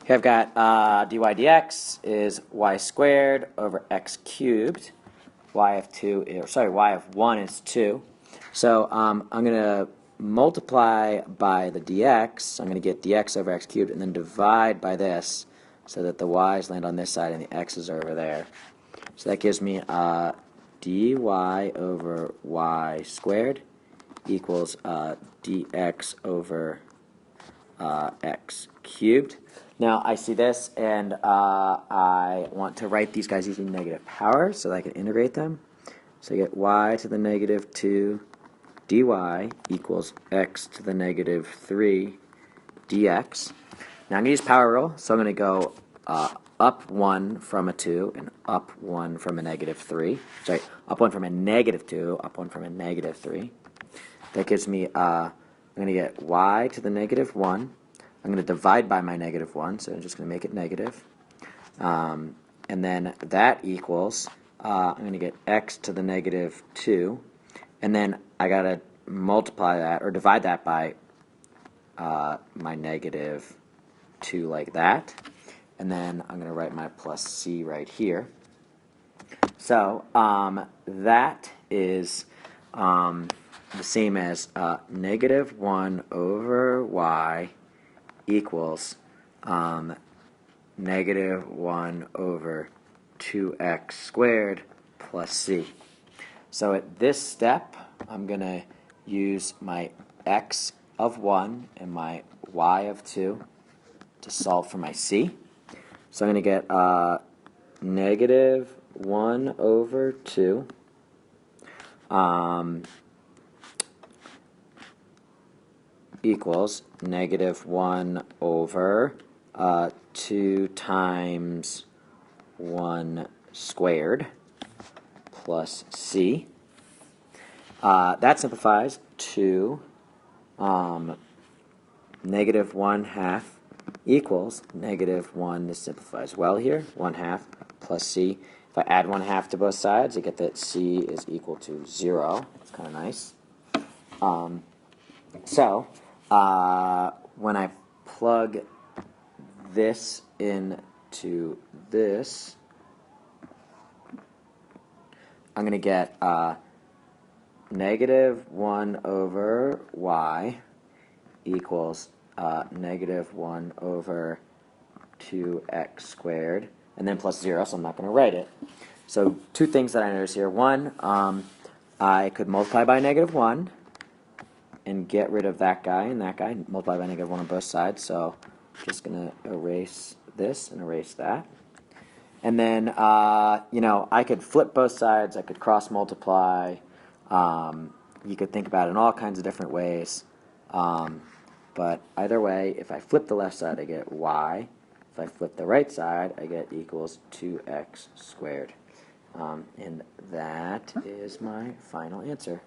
Here I've got dy dx is y squared over x cubed. Y of 1 is 2. So I'm going to multiply by the dx. I'm going to get dx over x cubed and then divide by this so that the y's land on this side and the x's are over there. So that gives me dy over y squared equals dx over x cubed. Now I see this and I want to write these guys using negative power so that I can integrate them. So I get y to the negative 2 dy equals x to the negative 3 dx. Now I'm going to use power rule, so I'm going to go up 1 from a 2 and up 1 from a negative 3. Sorry, up 1 from a negative 2, up 1 from a negative 3. That gives me, I'm going to get y to the negative 1. I'm going to divide by my negative 1, so I'm just going to make it negative. And then that equals, I'm going to get x to the negative 2. And then I got to multiply that, or divide that by my negative 2 like that. And then I'm going to write my plus c right here. So that is the same as negative 1 over y equals negative 1 over 2x squared plus c. So at this step, I'm going to use my x of 1 and my y of 2 to solve for my c. So I'm going to get negative 1 over 2 equals negative 1 over 2 times 1 squared plus c. That simplifies to negative 1/2 equals negative 1. This simplifies well here. 1/2 plus c. If I add 1/2 to both sides, I get that c is equal to 0. It's kind of nice. So when I plug this into this, I'm going to get negative 1 over y equals negative 1 over 2x squared, and then plus 0, so I'm not going to write it. So two things that I notice here. One, I could multiply by negative 1 and get rid of that guy and that guy, multiply by negative 1 on both sides, so I'm just going to erase this and erase that. And then, I could flip both sides, I could cross multiply, you could think about it in all kinds of different ways. But either way, if I flip the left side, I get y. If I flip the right side, I get equals 2x squared. And that is my final answer.